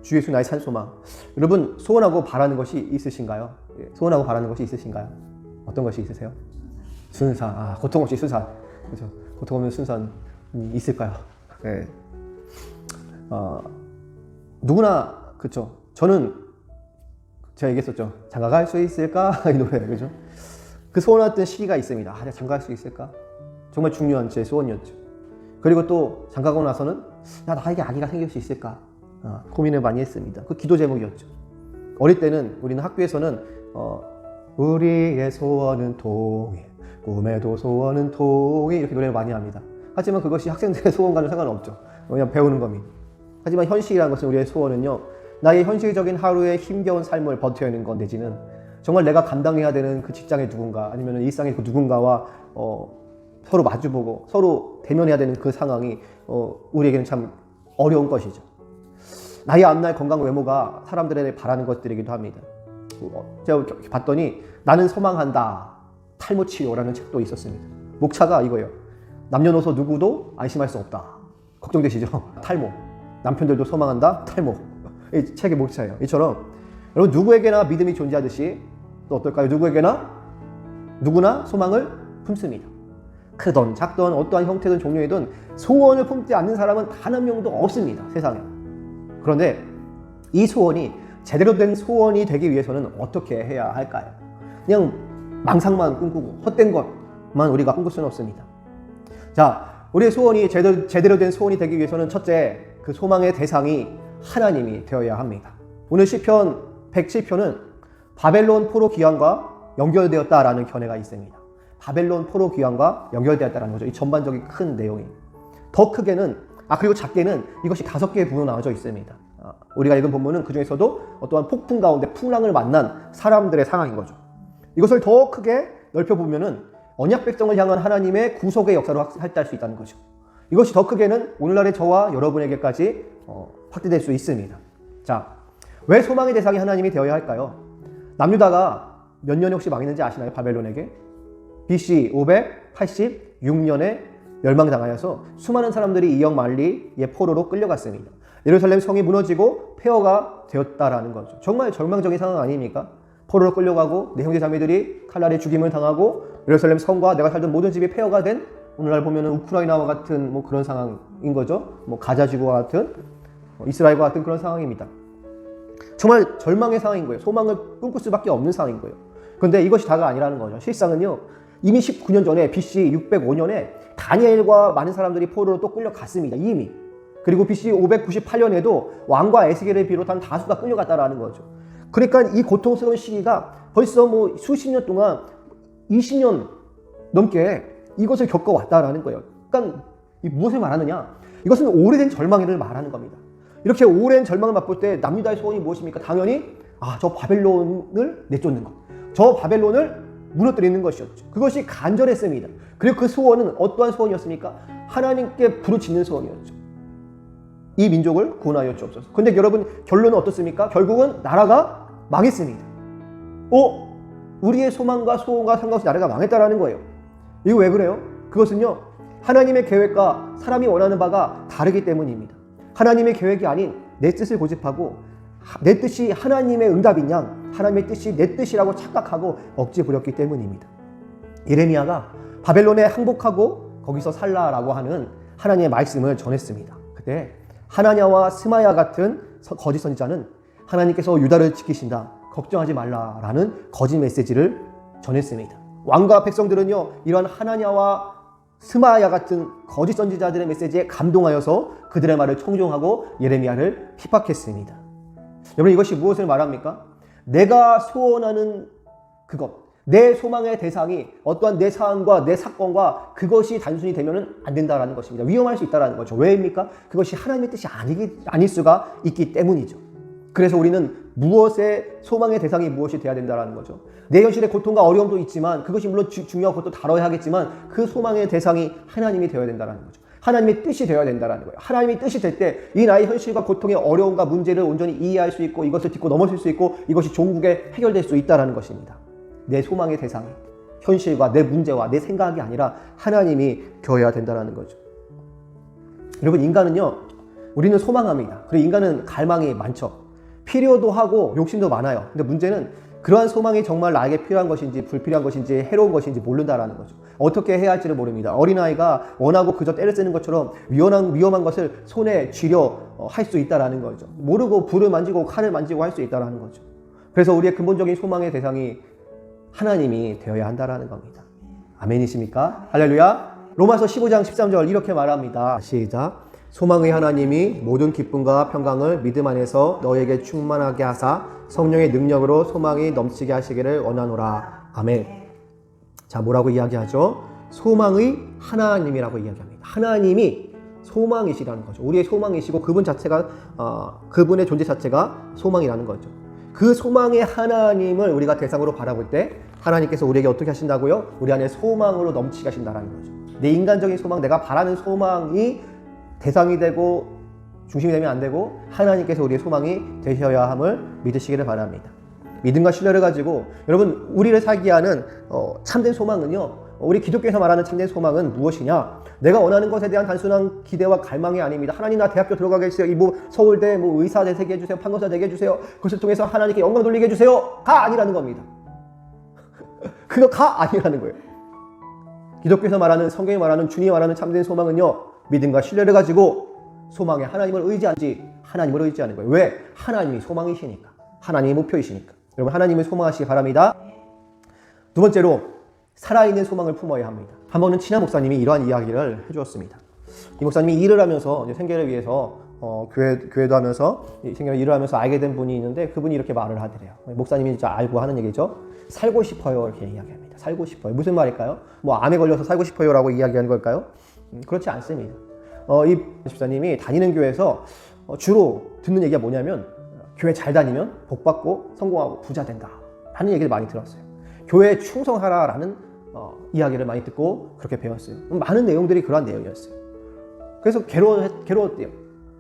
주 예수 나의 산 소망. 여러분 소원하고 바라는 것이 있으신가요? 소원하고 바라는 것이 있으신가요? 어떤 것이 있으세요? 순산. 고통 없이 순산. 그렇죠. 고통 없는 순산이 있을까요? 네. 누구나 그렇죠. 저는 제가 얘기했었죠. 장가갈 수 있을까? 이 노래 그죠? 그 소원했던 시기가 있습니다. 내가 장가갈 수 있을까? 정말 중요한 제 소원이었죠. 그리고 또 장가가고 나서는 나에게 아기가 생길 수 있을까? 고민을 많이 했습니다. 그 기도 제목이었죠. 어릴 때는 우리는 학교에서는 우리의 소원은 통일, 꿈에도 소원은 통일 이렇게 노래를 많이 합니다. 하지만 그것이 학생들의 소원과는 상관없죠. 그냥 배우는 겁니다. 하지만 현실이라는 것은 우리의 소원은요. 나의 현실적인 하루의 힘겨운 삶을 버텨내는 것 내지는 정말 내가 감당해야 되는 그 직장의 누군가 아니면 일상의 그 누군가와 서로 마주보고 서로 대면해야 되는 그 상황이 우리에게는 참 어려운 것이죠. 나의 앞날 건강 외모가 사람들에게 바라는 것들이기도 합니다. 제가 봤더니 나는 소망한다 탈모 치료라는 책도 있었습니다. 목차가 이거예요. 남녀노소 누구도 안심할 수 없다. 걱정되시죠? 탈모. 남편들도 소망한다 탈모. 이 책의 목차예요. 이처럼 여러분 누구에게나 믿음이 존재하듯이 또 어떨까요? 누구나 소망을 품습니다. 크던 작던 어떠한 형태든 종류이든 소원을 품지 않는 사람은 단 한 명도 없습니다. 세상에. 그런데 이 소원이 제대로 된 소원이 되기 위해서는 어떻게 해야 할까요? 그냥 망상만 꿈꾸고 헛된 것만 우리가 꿈꿀 수는 없습니다. 자, 우리의 소원이 제대로 된 소원이 되기 위해서는 첫째, 그 소망의 대상이 하나님이 되어야 합니다. 오늘 시편 107편은 바벨론 포로 귀환과 연결되었다라는 견해가 있습니다. 바벨론 포로 귀환과 연결되었다라는 거죠. 이 전반적인 큰 내용이. 더 크게는 그리고 작게는 이것이 5개의 부분으로 나눠져 있습니다. 우리가 읽은 본문은 그 중에서도 어떠한 폭풍 가운데 풍랑을 만난 사람들의 상황인 거죠. 이것을 더 크게 넓혀보면은 언약 백성을 향한 하나님의 구속의 역사로 확대할 수 있다는 거죠. 이것이 더 크게는 오늘날의 저와 여러분에게까지 확대될 수 있습니다. 자, 왜 소망의 대상이 하나님이 되어야 할까요? 남유다가 몇 년에 혹시 망했는지 아시나요? 바벨론에게? BC 586년에 멸망당하여서 수많은 사람들이 이역 만리의 포로로 끌려갔습니다. 예루살렘 성이 무너지고 폐허가 되었다라는 거죠. 정말 절망적인 상황 아닙니까? 포로로 끌려가고 내 형제 자매들이 칼날에 죽임을 당하고 예루살렘 성과 내가 살던 모든 집이 폐허가 된 오늘날 보면은 우크라이나와 같은 그런 상황인 거죠. 가자 지구와 같은 이스라엘과 같은 그런 상황입니다. 정말 절망의 상황인 거예요. 소망을 꿈꿀 수밖에 없는 상황인 거예요. 그런데 이것이 다가 아니라는 거죠. 실상은요. 이미 19년 전에 BC 605년에 다니엘과 많은 사람들이 포로로 또 끌려갔습니다. 이미. 그리고 BC 598년에도 왕과 에스겔을 비롯한 다수가 끌려갔다라는 거죠. 그러니까 이 고통스러운 시기가 벌써 수십 년 동안 20년 넘게 이것을 겪어왔다라는 거예요. 그러니까 무엇을 말하느냐? 이것은 오래된 절망을 말하는 겁니다. 이렇게 오랜 절망을 맛볼 때 남유다의 소원이 무엇입니까? 당연히 저 바벨론을 내쫓는 것. 저 바벨론을 무너뜨리는 것이었죠. 그것이 간절했습니다. 그리고 그 소원은 어떠한 소원이었습니까? 하나님께 부르짖는 소원이었죠. 이 민족을 구원하여 주옵소서. 그런데 여러분 결론은 어떻습니까? 결국은 나라가 망했습니다. 우리의 소망과 소원과 상관없이 나라가 망했다라는 거예요. 이거 왜 그래요? 그것은요. 하나님의 계획과 사람이 원하는 바가 다르기 때문입니다. 하나님의 계획이 아닌 내 뜻을 고집하고 내 뜻이 하나님의 응답인 양 하나님의 뜻이 내 뜻이라고 착각하고 억지 부렸기 때문입니다. 예레미야가 바벨론에 항복하고 거기서 살라라고 하는 하나님의 말씀을 전했습니다. 그때 하나냐와 스마야 같은 거짓 선지자는 하나님께서 유다를 지키신다. 걱정하지 말라라는 거짓 메시지를 전했습니다. 왕과 백성들은요. 이러한 하나냐와 스마야 같은 거짓 선지자들의 메시지에 감동하여서 그들의 말을 청종하고 예레미야를 핍박했습니다. 여러분 이것이 무엇을 말합니까? 내가 소원하는 그것, 내 소망의 대상이 어떠한 내 사안과 내 사건과 그것이 단순히 되면 안 된다는 것입니다. 위험할 수 있다는 거죠. 왜입니까? 그것이 하나님의 뜻이 아닐 수가 있기 때문이죠. 그래서 우리는 무엇의 소망의 대상이 무엇이 돼야 된다는 거죠. 내 현실의 고통과 어려움도 있지만 그것이 물론 중요하고 그것도 다뤄야 하겠지만 그 소망의 대상이 하나님이 되어야 된다는 거죠. 하나님의 뜻이 되어야 된다는 거예요. 하나님의 뜻이 될 때 이 나의 현실과 고통의 어려움과 문제를 온전히 이해할 수 있고 이것을 딛고 넘어설 수 있고 이것이 종국에 해결될 수 있다는 것입니다. 내 소망의 대상이 현실과 내 문제와 내 생각이 아니라 하나님이 되어야 된다는 거죠. 여러분 인간은요. 우리는 소망합니다. 그리고 인간은 갈망이 많죠. 필요도 하고 욕심도 많아요. 근데 문제는 그러한 소망이 정말 나에게 필요한 것인지 불필요한 것인지 해로운 것인지 모른다라는 거죠. 어떻게 해야 할지를 모릅니다. 어린아이가 원하고 그저 때를 쓰는 것처럼 위험한 것을 손에 쥐려 할 수 있다라는 거죠. 모르고 불을 만지고 칼을 만지고 할 수 있다라는 거죠. 그래서 우리의 근본적인 소망의 대상이 하나님이 되어야 한다라는 겁니다. 아멘이십니까? 할렐루야. 로마서 15장 13절 이렇게 말합니다. 시작. 소망의 하나님이 모든 기쁨과 평강을 믿음 안에서 너에게 충만하게 하사 성령의 능력으로 소망이 넘치게 하시기를 원하노라. 아멘. 자, 뭐라고 이야기하죠? 소망의 하나님이라고 이야기합니다. 하나님이 소망이시라는 거죠. 우리의 소망이시고 그분 자체가 그분의 존재 자체가 소망이라는 거죠. 그 소망의 하나님을 우리가 대상으로 바라볼 때 하나님께서 우리에게 어떻게 하신다고요? 우리 안에 소망으로 넘치게 하신다는 거죠. 내 인간적인 소망, 내가 바라는 소망이 대상이 되고 중심이 되면 안 되고 하나님께서 우리의 소망이 되셔야 함을 믿으시기를 바랍니다. 믿음과 신뢰를 가지고 여러분 우리를 살게 하는 참된 소망은요, 우리 기독교에서 말하는 참된 소망은 무엇이냐? 내가 원하는 것에 대한 단순한 기대와 갈망이 아닙니다. 하나님 나 대학교 들어가게 해주세요. 서울대 의사 되게 해주세요. 판검사 되게 해주세요. 그것을 통해서 하나님께 영광 돌리게 해주세요. 가 아니라는 겁니다. 그거 가 아니라는 거예요. 기독교에서 말하는, 성경이 말하는, 주님이 말하는 참된 소망은요, 믿음과 신뢰를 가지고 소망에 하나님을 의지하지 하나님을 의지하는 거예요. 왜? 하나님이 소망이시니까. 하나님이 목표이시니까. 여러분 하나님을 소망하시기 바랍니다. 두 번째로 살아있는 소망을 품어야 합니다. 한 번은 친한 목사님이 이러한 이야기를 해주었습니다. 이 목사님이 일을 하면서 생계를 위해서 교회도 하면서 생계를 일을 하면서 알게 된 분이 있는데 그분이 이렇게 말을 하더래요. 목사님이 진짜 알고 하는 얘기죠. 살고 싶어요 이렇게 이야기합니다. 살고 싶어요. 무슨 말일까요? 암에 걸려서 살고 싶어요라고 이야기하는 걸까요? 그렇지 않습니다. 이 집사님이 다니는 교회에서 주로 듣는 얘기가 뭐냐면 교회 잘 다니면 복 받고 성공하고 부자 된다 하는 얘기를 많이 들었어요. 교회에 충성하라라는 이야기를 많이 듣고 그렇게 배웠어요. 많은 내용들이 그러한 내용이었어요. 그래서 괴로웠대요.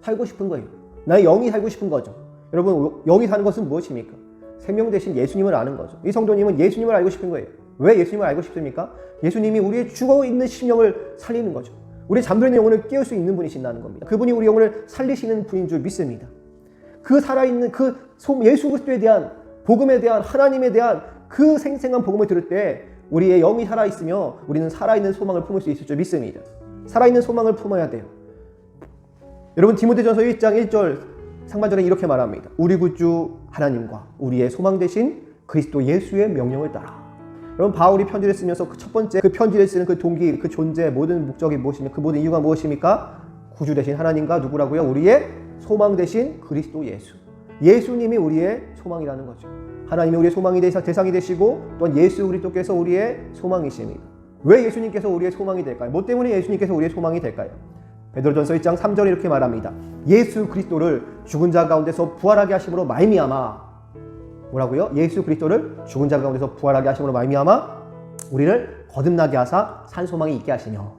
살고 싶은 거예요. 나의 영이 살고 싶은 거죠. 여러분 영이 사는 것은 무엇입니까? 생명 대신 예수님을 아는 거죠. 이 성도님은 예수님을 알고 싶은 거예요. 왜 예수님을 알고 싶습니까? 예수님이 우리의 죽어있는 심령을 살리는 거죠. 우리 잠들어 있는 영혼을 깨울 수 있는 분이신다는 겁니다. 그분이 우리 영혼을 살리시는 분인 줄 믿습니다. 그 살아있는 예수 그리스도에 대한 복음에 대한 하나님에 대한 그 생생한 복음을 들을 때 우리의 영이 살아있으며 우리는 살아있는 소망을 품을 수 있을 줄 믿습니다. 살아있는 소망을 품어야 돼요. 여러분 디모데전서 1장 1절 상반절에 이렇게 말합니다. 우리 구주 하나님과 우리의 소망 되신 그리스도 예수의 명령을 따라. 여러분 바울이 편지를 쓰면서 첫 번째 그 편지를 쓰는 그 동기, 그 존재, 모든 목적이 무엇입니까? 그 모든 이유가 무엇입니까? 구주 되신 하나님과 누구라고요? 우리의 소망 되신 그리스도 예수. 예수님이 우리의 소망이라는 거죠. 하나님이 우리의 소망이 대상이 되시고 또한 예수 그리스도께서 우리의 소망이십니다. 왜 예수님께서 우리의 소망이 될까요? 뭐 때문에 예수님께서 우리의 소망이 될까요? 베드로전서 1장 3절에 이렇게 말합니다. 예수 그리스도를 죽은 자 가운데서 부활하게 하심으로 말미암아. 뭐라고요? 예수 그리스도를 죽은 자 가운데서 부활하게 하심으로 말미암아 우리를 거듭나게 하사 산 소망이 있게 하시며.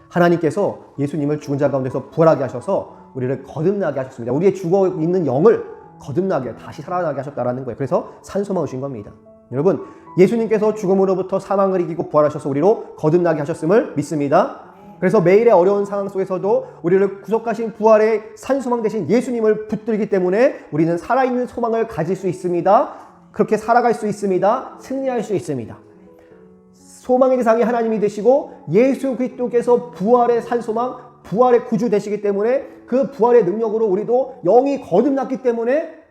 하나님께서 예수님을 죽은 자 가운데서 부활하게 하셔서 우리를 거듭나게 하셨습니다. 우리의 죽어 있는 영을 거듭나게 다시 살아나게 하셨다는 거예요. 그래서 산 소망을 주신 겁니다. 여러분 예수님께서 죽음으로부터 사망을 이기고 부활하셔서 우리로 거듭나게 하셨음을 믿습니다. 그래서 매일의 어려운 상황 속에서도 우리를 구속하신 부활의 산 소망 되신 예수님을 붙들기 때문에 우리는 살아있는 소망을 가질 수 있습니다. 그렇게 살아갈 수 있습니다. 승리할 수 있습니다. 소망의 대상이 하나님이 되시고 예수 그리스도께서 부활의 산 소망, 부활의 구주 되시기 때문에 그 부활의 능력으로 우리도 영이 거듭났기 때문에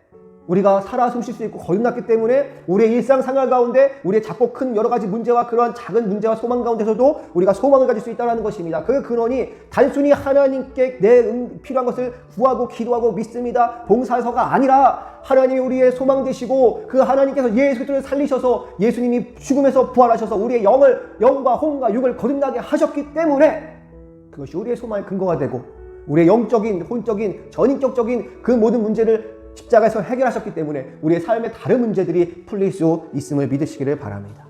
우리가 살아 숨 쉴 수 있고 거듭났기 때문에 우리의 일상생활 가운데 우리의 작고 큰 여러 가지 문제와 그러한 작은 문제와 소망 가운데서도 우리가 소망을 가질 수 있다는 것입니다. 그 근원이 단순히 하나님께 내 필요한 것을 구하고 기도하고 믿습니다. 봉사서가 아니라 하나님이 우리의 소망 되시고 그 하나님께서 예수 그리스도를 살리셔서 예수님이 죽음에서 부활하셔서 우리의 영과 혼과 육을 거듭나게 하셨기 때문에 그것이 우리의 소망의 근거가 되고 우리의 영적인, 혼적인, 전인격적인 그 모든 문제를 십자가에서 해결하셨기 때문에 우리의 삶의 다른 문제들이 풀릴 수 있음을 믿으시기를 바랍니다.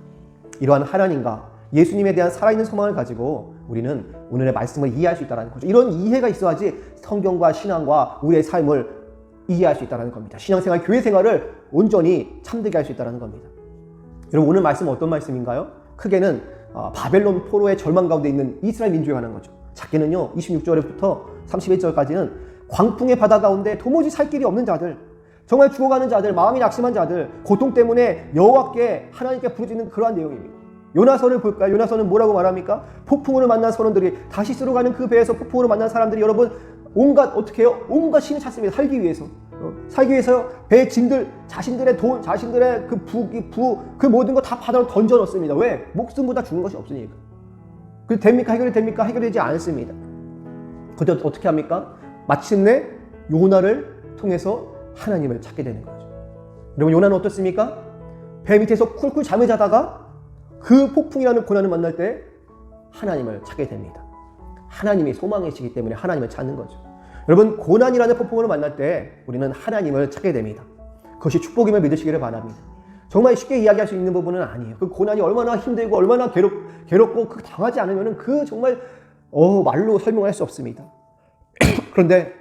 이러한 하나님과 예수님에 대한 살아있는 소망을 가지고 우리는 오늘의 말씀을 이해할 수 있다는 거죠. 이런 이해가 있어야지 성경과 신앙과 우리의 삶을 이해할 수 있다는 겁니다. 신앙생활, 교회생활을 온전히 참되게 할 수 있다는 겁니다. 여러분 오늘 말씀은 어떤 말씀인가요? 크게는 바벨론 포로의 절망 가운데 있는 이스라엘 민족에 관한 거죠. 작게는요 26절부터 31절까지는 광풍의 바다 가운데 도무지 살 길이 없는 자들, 정말 죽어가는 자들, 마음이 낙심한 자들, 고통 때문에 여호와께 하나님께 부르짖는 그러한 내용입니다. 요나서를 볼까요? 요나서는 뭐라고 말합니까? 폭풍으로 만난 선원들이 다시스로 가는 그 배에서 폭풍으로 만난 사람들이 여러분 온갖 어떻게 해요? 온갖 신을 찾습니다. 살기 위해서. 살기 위해서 배의 짐들, 자신들의 돈, 자신들의 그 모든 거 다 바다로 던져 넣습니다. 왜? 목숨보다 죽는 것이 없으니까. 그 됩니까? 해결이 됩니까? 해결되지 않습니다. 그때 어떻게 합니까? 마침내 요나를 통해서 하나님을 찾게 되는 거죠. 여러분 요나는 어떻습니까? 배 밑에서 쿨쿨 잠을 자다가 그 폭풍이라는 고난을 만날 때 하나님을 찾게 됩니다. 하나님이 소망이시기 때문에 하나님을 찾는 거죠. 여러분 고난이라는 폭풍을 만날 때 우리는 하나님을 찾게 됩니다. 그것이 축복임을 믿으시기를 바랍니다. 정말 쉽게 이야기할 수 있는 부분은 아니에요. 그 고난이 얼마나 힘들고 얼마나 괴롭고 그 당하지 않으면 그 정말 말로 설명할 수 없습니다. 그런데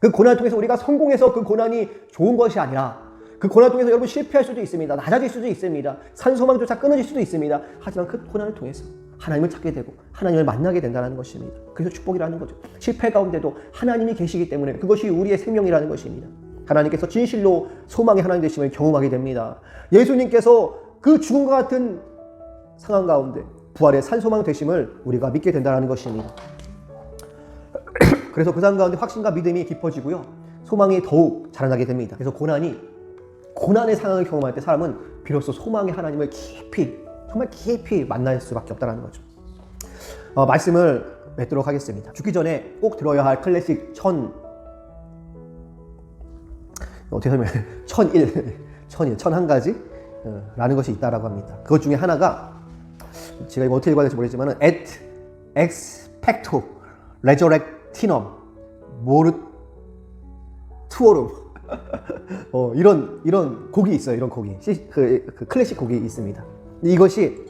그 고난을 통해서 우리가 성공해서 그 고난이 좋은 것이 아니라 그 고난을 통해서 여러분 실패할 수도 있습니다. 낮아질 수도 있습니다. 산소망조차 끊어질 수도 있습니다. 하지만 그 고난을 통해서 하나님을 찾게 되고 하나님을 만나게 된다는 것입니다. 그래서 축복이라는 거죠. 실패 가운데도 하나님이 계시기 때문에 그것이 우리의 생명이라는 것입니다. 하나님께서 진실로 소망의 하나님 되심을 경험하게 됩니다. 예수님께서 그 죽음과 같은 상황 가운데 부활의 산소망 되심을 우리가 믿게 된다는 것입니다. 그래서 그 상황 가운데 확신과 믿음이 깊어지고요. 소망이 더욱 자라나게 됩니다. 그래서 고난의 상황을 경험할 때 사람은 비로소 소망의 하나님을 정말 깊이 만날 수밖에 없다는 거죠. 말씀을 맺도록 하겠습니다. 죽기 전에 꼭 들어야 할 클래식 1001가지 라는 것이 있다라고 합니다. 그것 중에 하나가 제가 이거 어떻게 읽어야 될지 모르겠지만 Et expecto resurrectionem mortuorum 이런 곡이 있어요. 이런 곡이 그 클래식 곡이 있습니다. 이것이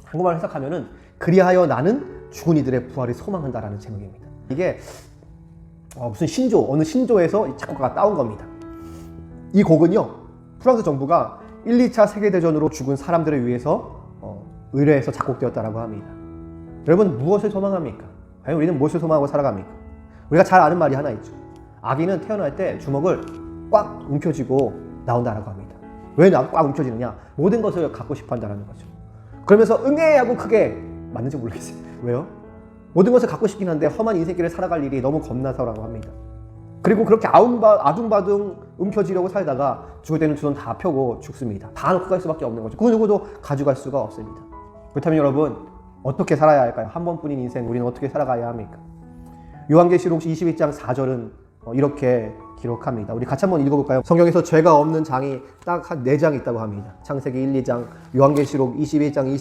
한국말로 해석하면은 그리하여 나는 죽은 이들의 부활을 소망한다라는 제목입니다. 이게 무슨 어느 신조에서 작곡가가 따온 겁니다. 이 곡은요 프랑스 정부가 1, 2차 세계대전으로 죽은 사람들을 위해서 의뢰해서 작곡되었다라고 합니다. 여러분 무엇을 소망합니까? 과연 우리는 무엇을 소망하고 살아갑니까? 우리가 잘 아는 말이 하나 있죠. 아기는 태어날 때 주먹을 꽉 움켜쥐고 나온다라고 합니다. 왜 꽉 움켜쥐느냐? 모든 것을 갖고 싶어 한다는 거죠. 그러면서 응애하고 크게 맞는지 모르겠어요. 왜요? 모든 것을 갖고 싶긴 한데 험한 인생길을 살아갈 일이 너무 겁나서라고 합니다. 그리고 그렇게 아둥바둥 움켜쥐려고 살다가 죽을 때는 두 손 다 펴고 죽습니다. 다 놓고 갈 수밖에 없는 거죠. 그 누구도 가져갈 수가 없습니다. 그렇다면 여러분 어떻게 살아야 할까요? 한 번뿐인 인생 우리는 어떻게 살아가야 합니까? 요한계시록 22장 4절은 이렇게 기록합니다. 우리 같이 한번 읽어볼까요? 성경에서 죄가 없는 장이 딱 한 4장 있다고 합니다. 창세기 1, 2장, 요한계시록 21장,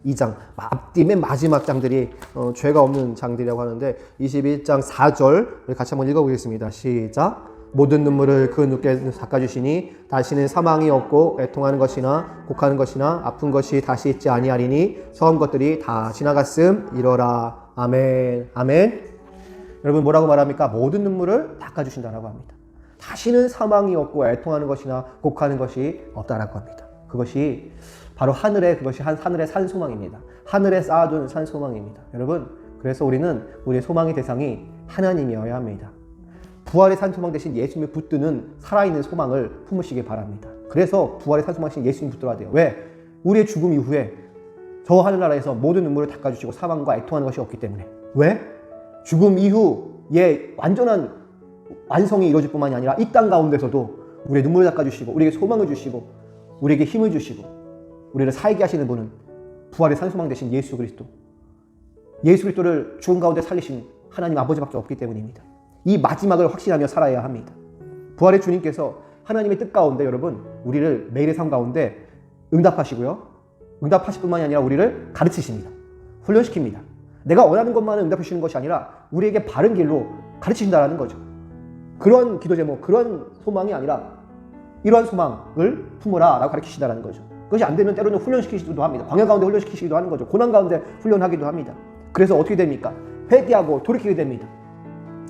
22장 앞뒤 맨 마지막 장들이 죄가 없는 장들이라고 하는데 21장 4절 우리 같이 한번 읽어보겠습니다. 시작! 모든 눈물을 그 누께 닦아주시니 다시는 사망이 없고 애통하는 것이나 곡하는 것이나 아픈 것이 다시 있지 아니하리니 처음 것들이 다 지나갔음 이러라. 아멘. 아멘. 여러분 뭐라고 말합니까? 모든 눈물을 닦아주신다라고 합니다. 다시는 사망이 없고 애통하는 것이나 곡하는 것이 없다라고 합니다. 그것이 바로 하늘의 산소망입니다. 하늘에 쌓아둔 산소망입니다. 여러분 그래서 우리는 우리의 소망의 대상이 하나님이어야 합니다. 부활의 산소망 대신 예수님을 붙드는 살아있는 소망을 품으시기 바랍니다. 그래서 부활의 산소망 대신 예수님을 붙들어야 돼요. 왜? 우리의 죽음 이후에 저 하늘나라에서 모든 눈물을 닦아주시고 사망과 애통하는 것이 없기 때문에. 왜? 죽음 이후에 완전한 완성이 이루어질 뿐만이 아니라 이 땅 가운데서도 우리의 눈물을 닦아주시고 우리에게 소망을 주시고 우리에게 힘을 주시고 우리를 살게 하시는 분은 부활의 산소망 되신 예수 그리스도를 죽음 가운데 살리신 하나님 아버지밖에 없기 때문입니다. 이 마지막을 확신하며 살아야 합니다. 부활의 주님께서 하나님의 뜻 가운데 여러분 우리를 매일의 삶 가운데 응답하시고요. 응답하실 뿐만이 아니라 우리를 가르치십니다. 훈련시킵니다. 내가 원하는 것만을 응답해 주시는 것이 아니라 우리에게 바른 길로 가르치신다는 거죠. 그런 기도 제목, 그런 소망이 아니라 이러한 소망을 품으라 라고 가르치신다는 거죠. 그것이 안 되면 때로는 훈련시키기도 합니다. 광야 가운데 훈련시키기도 하는 거죠. 고난 가운데 훈련하기도 합니다. 그래서 어떻게 됩니까? 회개하고 돌이키게 됩니다.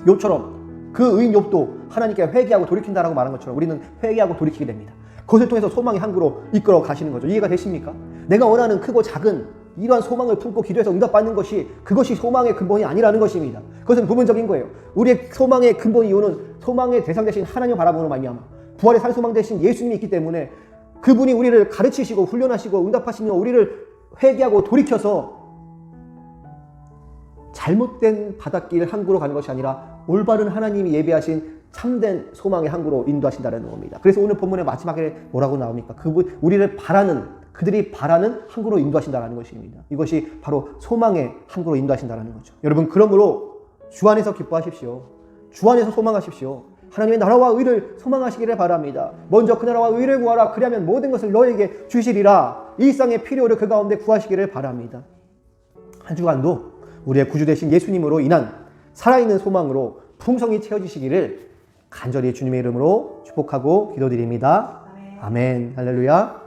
욥처럼 그 의인 욥도 하나님께 회개하고 돌이킨다라고 말한 것처럼 우리는 회개하고 돌이키게 됩니다. 그것을 통해서 소망의 항구로 이끌어 가시는 거죠. 이해가 되십니까? 내가 원하는 크고 작은 이러한 소망을 품고 기도해서 응답받는 것이 그것이 소망의 근본이 아니라는 것입니다. 그것은 부분적인 거예요. 우리의 소망의 근본 이유는 소망의 대상 되신 하나님을 바라보는 말미암아 부활의 산 소망 되신 예수님이 있기 때문에 그분이 우리를 가르치시고 훈련하시고 응답하시며 우리를 회개하고 돌이켜서 잘못된 바닷길 항구로 가는 것이 아니라 올바른 하나님이 예비하신 참된 소망의 항구로 인도하신다는 겁니다. 그래서 오늘 본문의 마지막에 뭐라고 나옵니까? 그들이 바라는 항구로 인도하신다는 것입니다. 이것이 바로 소망의 항구로 인도하신다는 거죠. 여러분, 그러므로 주 안에서 기뻐하십시오. 주 안에서 소망하십시오. 하나님의 나라와 의를 소망하시기를 바랍니다. 먼저 그 나라와 의를 구하라. 그리하면 모든 것을 너에게 주시리라. 일상의 필요를 그 가운데 구하시기를 바랍니다. 한 주간도 우리의 구주 되신 예수님으로 인한 살아있는 소망으로 풍성히 채워지시기를 간절히 주님의 이름으로 축복하고 기도드립니다. 아멘. 할렐루야.